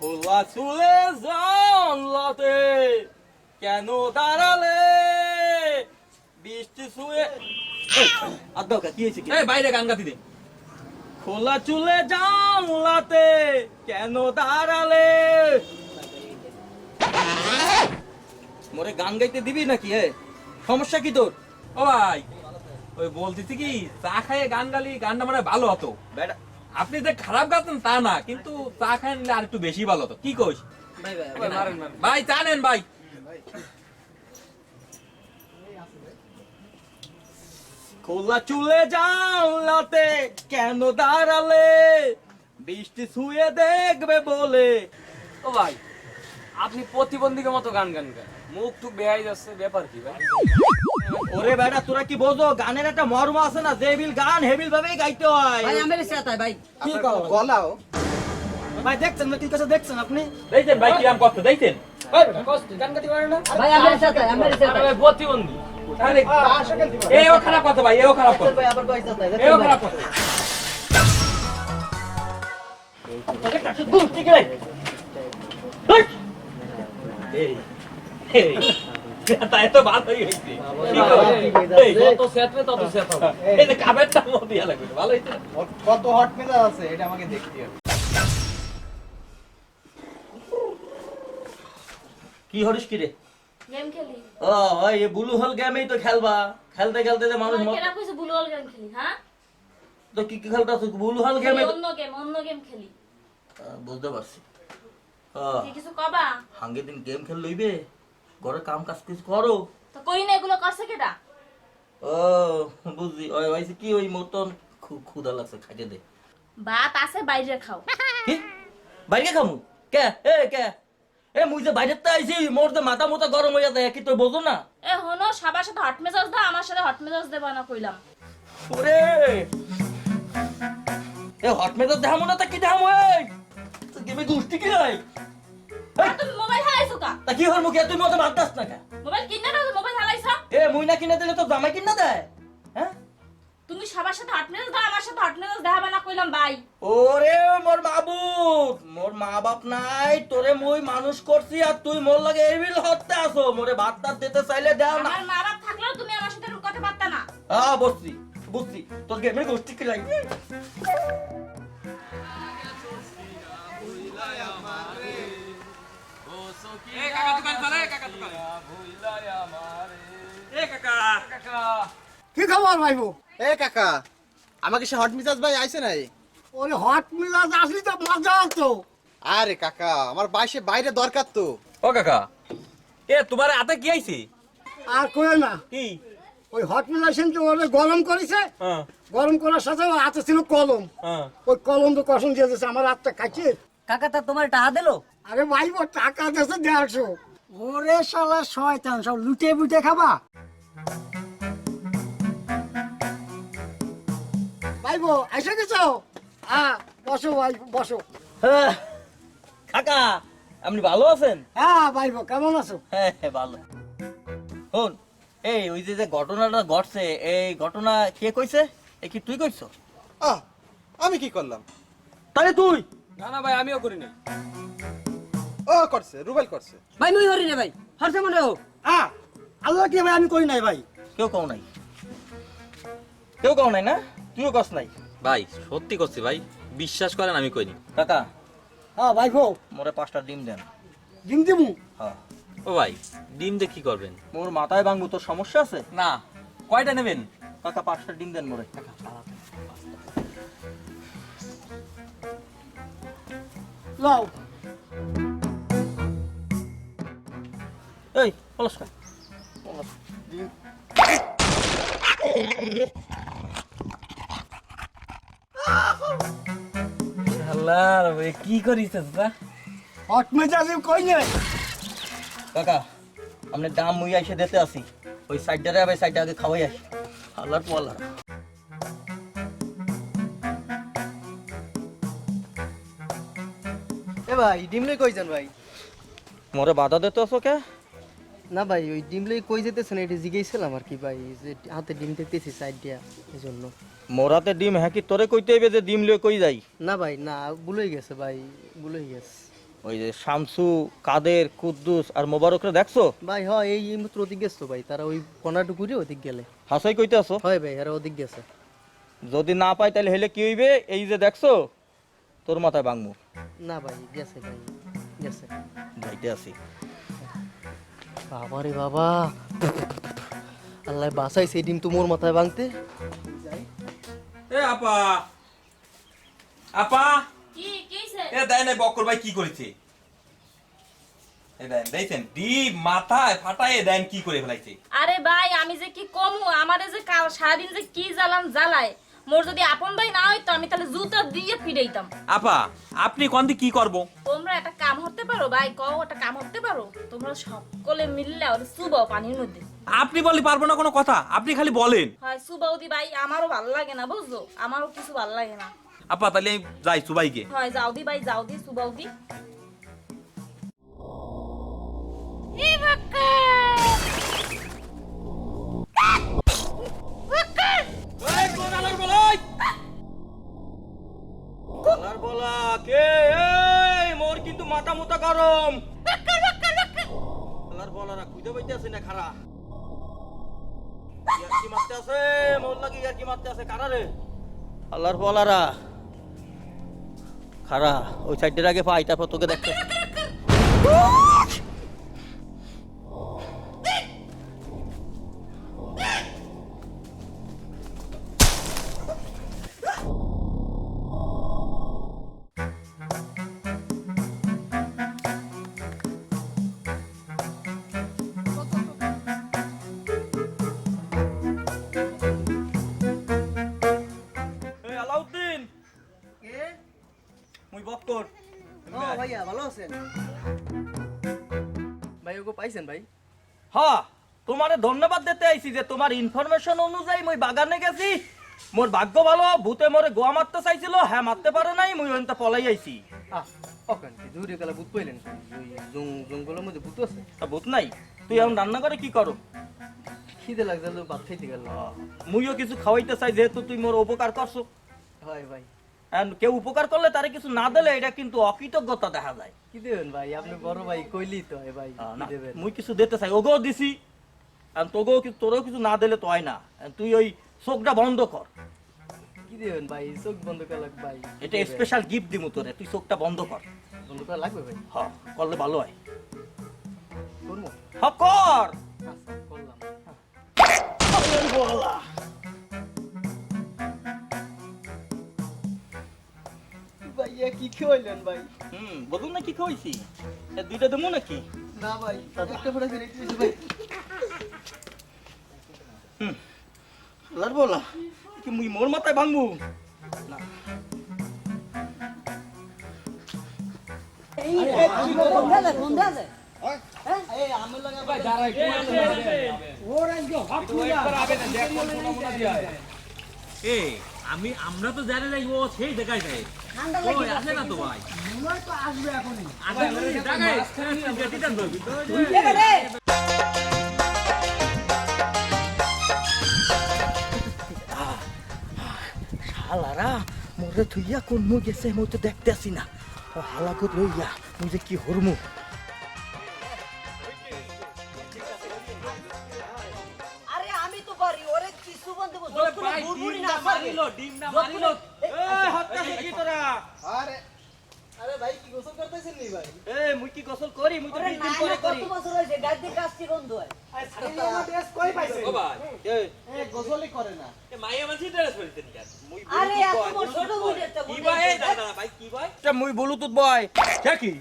খোলা চুলে জানলাতে কেন দাঁড়ালে বৃষ্টি ছুঁয়ে আদকা কি হয়েছে এই বাইরে গান গাতি দে। খোলা চুলে জানলাতে কেন দাঁড়ালে মোরে গান গাইতে দিবি নাকি সমস্যা কি তোর? ও ভাই ওই বলতেছি কি চা খাইয়ে গান গালি গানটা মানে ভালো হতো। বেটা আপনি যে খারাপ গাচ্ছেন তা না, কিন্তু চা খাই নিলে আর একটু বেশি ভালো হতো। কি কইস ভাই? চা নেন ভাই। খোলা চুলে জানলাতে কেন দাঁড়ালে বৃষ্টি ছুঁয়ে দেখবে বলে। ও ভাই আপনি প্রতিবন্ধীর মতো গান গান গান, মুখ টুক বেহাই যাচ্ছে, ব্যাপার কি ভাই? ওরে বেটা তোরা কি বোঝো, গানের একটা মর্ম আছে না, যেবিল গান হেবিল ভাবেই গাইতে হয়। ভাই আমার সাথে ভাই কি কও গলাও ভাই, দেখছেন না কি কথা দেখছেন আপনি? দেখছেন ভাই কিরাম করতে দেখছেন? গান গাইতে পারে না ভাই আমার সাথে ভাই, প্রতিবন্ধী। তাহলে এও খারাপ কথা ভাই, এও খারাপ কথা, ভাই আবার কইছ তাই এও খারাপ কথা। তাই তো ভালোই হয়েছে। যত সেতবে তত সেত হবে। এই যে কাবেরটা মধ্যে লাগবে, ভালো হয়েছে। কত হট মেজাজ আছে এটা আমাকে দেখতে হবে। কি হরিস কি রে? গেম খেলি। ও ওই ব্লু হোল গেমই তো খেলবা, খেলতে খেলতে যে মানুষ তোমার কেরা কইছে ব্লু হোল গেম খেলি? হ্যাঁ, তো কি কি খেলতাছ? ব্লু হোল গেমে অন্য গেম খেলি। বুঝতে পারছি। কি কিছু কবা? হাঙ্গে দিন গেম খেল লইবে, ঘরে কাম কাজ কিছু করো। তো কই না, এগুলো করছে কেডা? ও বুঝছি, ওই হইছে কি ওই মতন ক্ষুধা লাগছে, খাইতে দে। ভাত আছে, বাইরে খাও। কি বাইরে খামু? কে কে মুই যে বাইরে তো আইছি, মোর যে মাথা মোটা গরম হইয়া যায়, কি তুই বোঝো না? হনো সবার সাথে হট মেজাজ দাও, আমার সাথে হট মেজাজ দেবা না কইলাম। ওরে হট মেজাজ দেখামু না তা কি দেখামু? তুই গেমে গুষ্টি কি হয়? তুমি মোবাইল হারাইছো কা? তা কি হল মুখে তুই মতো মারতাস না কে? মোবাইল কিনে দাও, মোবাইল হারাইছো। মুই না কিনে দিলে তো জামাই কিনা দেয়? হ্যাঁ, তুমি সবার সাথে হট মেজাজ দাও, আমার সাথে হট মেজাজ দেখাবা না কইলাম ভাই। ওরে মোর মাবুত, মোর মা বাপ নাই, তোরে মুই মানুষ করছি আর তুই মোর লাগে এবিল হতে আসো। মোরে ভাত টাত দিতে চাইলে দাও না। আমার মা বাপ থাকলেও তুমি আমার সাথে কথা পারতা না। বুঝছি বুঝছি, তোর গেমের গোষ্ঠী কি লাগবে? এই কাকা দোকান চলে, কাকা দোকান। এই কাকা, কাকা। কি খবর ভাইবো? এ কাকা, আমাকে সে হট মিজাজ ভাই আইছে নাই? ওরে হট মিলাজ আসলি তো মজা হতো। আরে কাকা, আমার বাইরে দরকার তো। ও কাকা, তোমার হাতে কি আইছে? আর কই না, কি? ওই হট মিলাজ তো ওরে গরম করেছে, হ্যাঁ গরম করার সাথে ওর হাতে ছিল কলম, হ্যাঁ। ওই কলম তো কসম দিয়ে দিয়েছে আমার হাতটা কাছে। কাকা তা তোমার টাকা দিলো? আরে ভাইবো টাকা দিয়েছে 150। ওরে শালা শয়তান, সব লুটে বুটে খাবা। ভাইবো এসে গেছো? হ্যাঁ বসো ভাই বসো। কাকা আপনি ভালো আছেন? হ্যাঁ ভাইবো কেমন আছো? হ্যাঁ ভালো। শোন, ওই যে ঘটনাটা ঘটছে, এই ঘটনা কে কইছে? কি তুই কইছো? আহ, আমি কি করলাম? তাহলে তুই? না না ভাই, আমিও করি নাই। ও করছে, রুবেল করছে। ভাই মুই হরি রে ভাই, হরছে মনে হো। আল্লাহ কি ভাই আমি করি নাই ভাই। কেউ কও নাই, কেউ কও নাই না? তুইও কস নাই? ভাই সত্যি করছি ভাই, বিশ্বাস করেন আমি কইনি। কাকা হ্যাঁ ভাইবো মোরে 5টা ডিম দেন। ডিম দিমু? হ্যাঁ। ও ভাই ডিম দিয়ে কি করবেন? মোর মাথায় ভাঙবো, তোর সমস্যা আছে? না, কয়টা নেবেন? কাকা 5টা ডিম দেন মোরে। লাও। এই পলাশ কা আল্লাহ কি করিস? হট মেজাজ কই নাই। কাকা আপনি দাম মুই এসে দিতে আসি, ওই সাইডটারে আবার সাইডটা আগে খাওয়াই আসি। আল্লাহ তো আল্লাহ। এ ভাই, ডিম লই কই যান ভাই? মোরে বাধা দিতে আসো কে? না ভাই, ওই ডিম লই কই যেতেছেন এটা জিজ্ঞেসছিলাম আর কি ভাই, যে হাতে ডিম দেখতেছি সাইড দিয়া, এজন্য। মোরাতে ডিম হ্যাঁ কি তোরে কইতে হইবে যে ডিম লয়ে কই যাই? না ভাই, না ভুলই গেছে ভাই, ভুলই গেছে। ওই যে শামসু, কাদের, কুদ্দুস আর মোবারকরে দেখছো? ভাই হয় এই মাত্র ওদিক গেছো ভাই, তারা ওই কর্ণাটুকুরে ওদিক গেলে। হাসাই কইতে আছো? হয় ভাই, এরা ওদিক গেছে। যদি না পাই তাহলে হেলে কি হইবে? এই যে দেখছো তোর মাথায় বাংমু। না ভাই গেছে, ভাই গেছে। যাইতে আছি। বাবা রে বাবা, আল্লাহ বাঁচাইছে, এই ডিম তো মোর মাথায় ভাঙতে। এ আপা, আপা, কি কিছে? এ দেয় না বক্কর ভাই কি করেছে? এ দেন দেখছেন ডিম মাথায় ফাটায় দেন কি করে ফেলাইছে। আরে ভাই আমি যে কি কমু, আমারে যে কাল সারাদিন যে কি জ্বালান জ্বালায়, মোর যদি আপন ভাই না হইতো আমি তাহলে জুতা দিয়ে ফিরাইতাম। আপা আপনি কোন দি কি করব? তোমরা একটা কাম করতে পারো ভাই, কও একটা কাম করতে পারো? তোমরা সকলে মিললে ওরে চুবাও পানির মধ্যে। আপনি বলি পারবো না কোনো কথা, আপনি খালি বলেন। হয় চুবাও দি ভাই, আমারও ভালো লাগে না বুঝছো, আমারও কিছু ভালো লাগে না। আপা তাহলে আমি যাই সুবাইকে। হয় যাও দি ভাই, যাও দি চুবাও দি। আলার বলা কে? এই মোর কিন্তু মাথা মুতা গরম। আলার বলারা খুঁজে পাইতে আছে না খারা? ইয়ার কি মারতে আছে? মোর লাগি ইয়ার কি মারতে আছে কারা রে? আলার বলারা খারা ওই সাইডের আগে পাই, তারপর তোকে দেখতে। এই আলাউদ্দিন, মুই বক্কর। ও ভাইয়া ভালো আছেন? ভাই ওকে পাইছেন ভাই? হ্যাঁ, তোমারে ধন্যবাদ দিতে আইছি যে তোমার ইনফরমেশন অনুযায়ী মই বাগানে গেছি। মোর ভাগ্য ভালো, ভূতে মোরে গোয়া মারতে চাইছিল, হ্যাঁ মারতে পারে নাই, মুই ওইটা পলাই আইছি। ওখান কি দূরে গেলে ভূত পাইলেন? ওই জঙ্গলের মধ্যে ভূত আছে। তা ভূত নাই? তুই এখন রান্না করে কি করো? খিদে লাগছে, ভাত খাইতে গেল। মুইও কিছু খাওয়াইতে চাই, যেহেতু তুই মোর উপকার করছো। হয় ভাই। And কেউ উপকার করলে তারে কিছু না দিলে এটা কিন্তু অকৃতজ্ঞতা দেখা যায়। কি দেবেন ভাই? আপনি বড় ভাই, কইলি তো হয় ভাই। না, কি দেবেন? মুই কিছু দিতে চাই, ওগো দিছি। আর তোগো তোরও কিছু না দিলে তো হয় না। And তুই ওই চোখটা বন্ধ কর। কি দেবেন ভাই? চোখ বন্ধ করা লাগবে ভাই। এটা স্পেশাল গিফট দিমু তোরে, তুই চোখটা বন্ধ কর। বন্ধ করা লাগবে ভাই? হ্যাঁ, করলে ভালো হয়। করবো? হ্যাঁ কর। আচ্ছা করলাম। ভাইয়া কি খাইলেন ভাই? বলুন না কি খাওয়াইছি? দুইটা দেবো নাকি? না ভাই, একটা ফোটা করে দিয়েছি ভাই। লার বলা কি মুই মোর মাথায় ভাঙবো না? আমরা তো জানি না ও সেই দেখাই যায়। ওই আসে না তো ভাই। আসবে এখনই। আসে দেখাই গেটিটা ধরবি তো। শালারা মোরে থুইয়া কোন মু গেছে মই তো দেখতে আসি না। ও হালাকত লইয়া মুই যে কি হরমু। আরে আমি তো পারি, ওরে কিছু বন্ধ করব। ভাই ডিম না মারিলো, ডিম না মারিলো। এই হত্যা কি তোরা? আরে আরে ভাই কি গোসল করতেছেন নি ভাই? এই মুই কি গোসল করি? মুই তো ওরে 20 না দিন পরে কত করি। বছর হইছে গাড়ি কাজটি বন্ধ হয়। কই পাইছেন? ও ভাই এই এ গোসলই করে না। এ মাইয়া মানছি ড্রেস পরিতে নি আর। মুই আরে এত বড় ছোট বুড়িটা কি ভাই এই দাদা ভাই কি ভাই? এটা মুই ব্লুটুথ বয়। কি?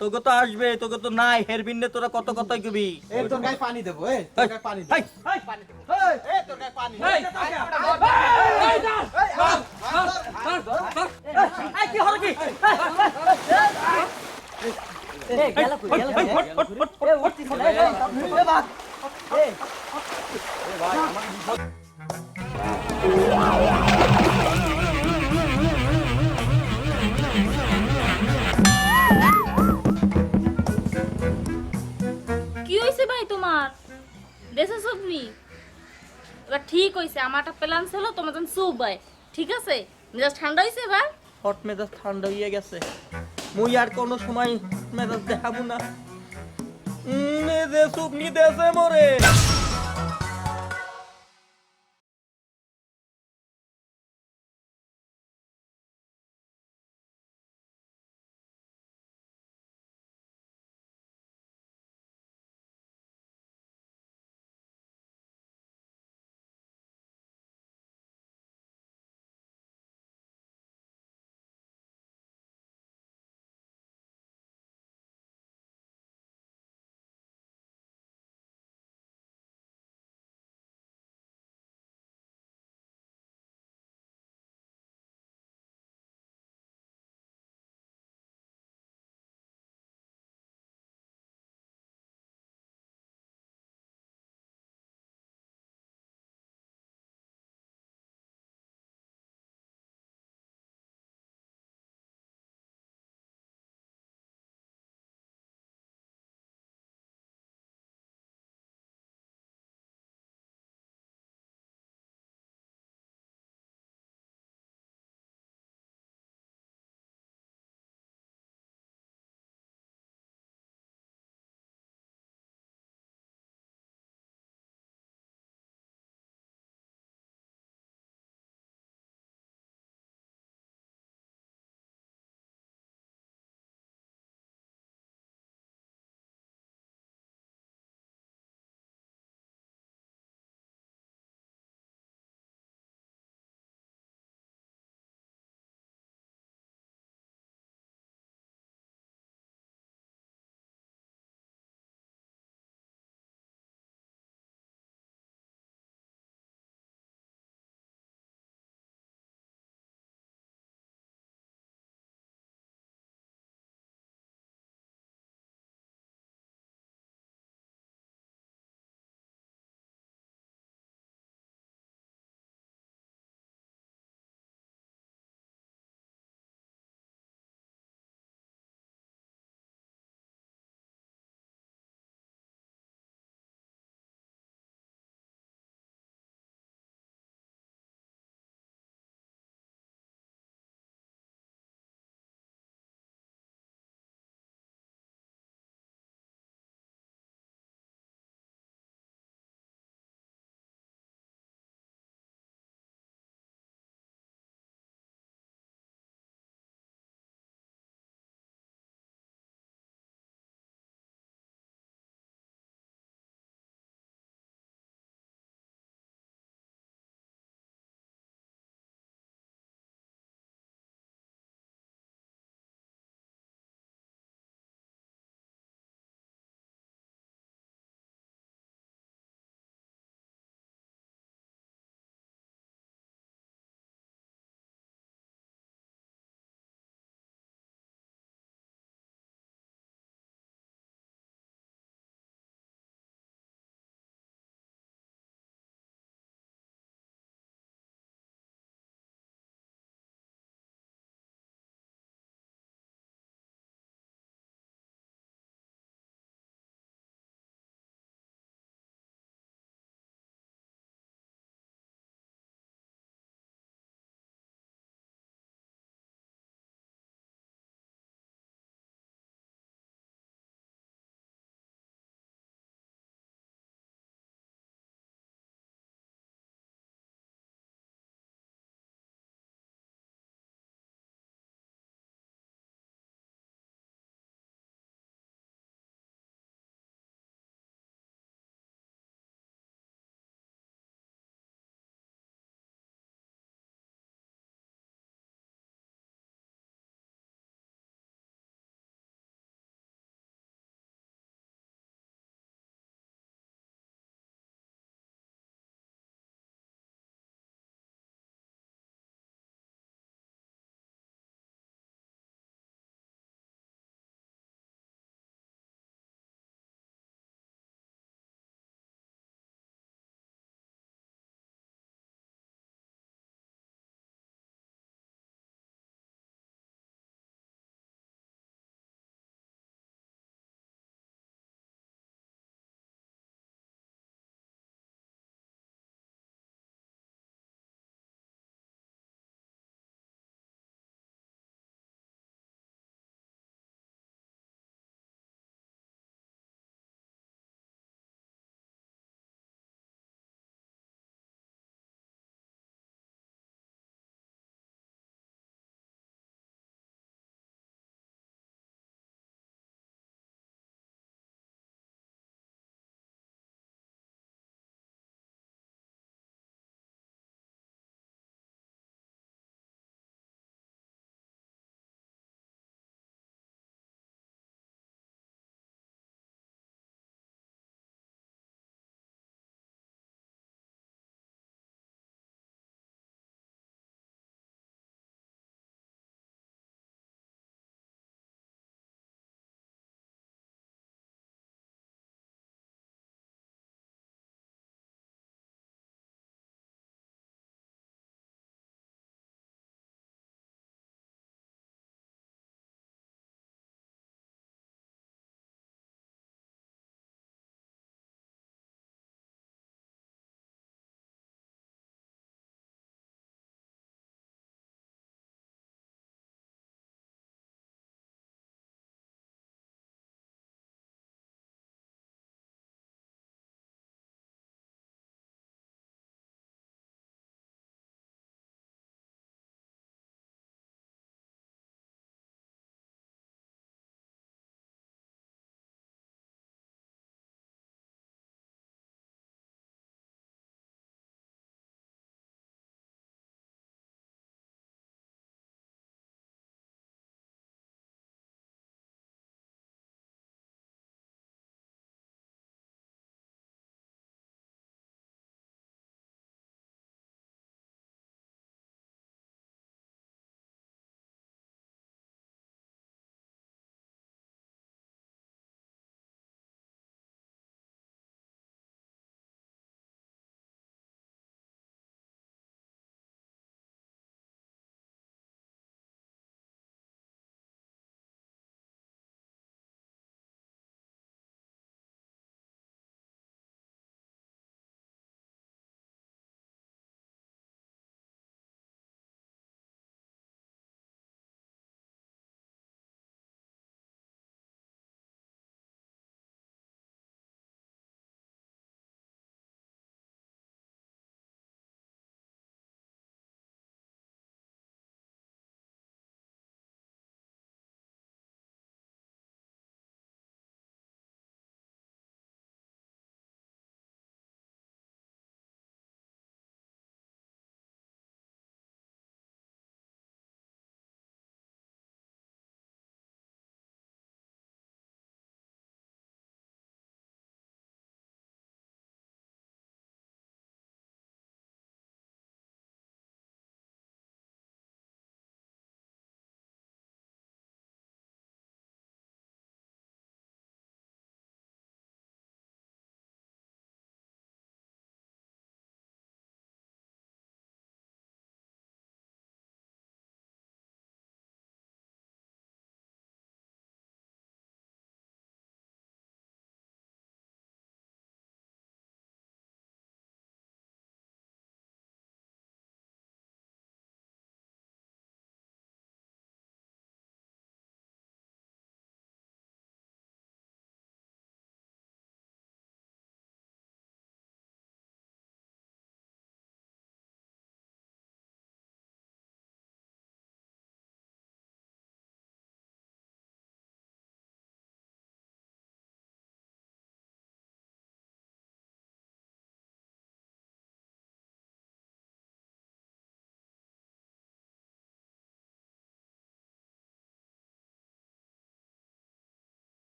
তোকে তো আসবে, তোকে তো নাই হেরবিনে তোরা কত কথাই কবি। এর তোর গায়ে পানি দেবো, এ তোর গায়ে পানি দেবো। হাই হাই পানি দেবো। এ তোর গায়ে পানি দেবো। এই এই কি হলো কি? এ গেল কই গেল কই? এ উঠতি না এ বাপ এ কি হইছে ভাই তোমার? দেশে সবজি এবার ঠিক হইছে, আমারটা প্ল্যান ছিল তোমার জন্য সুপ ভাই। ঠিক আছে, মেজাজ ঠান্ডা হইছে এবার? হট মেজাজ ঠান্ডা হয়ে গেছে মুই আর কোনো সময় মেজাজ দেখাবো না এই যে সুপনি দেছে মোরে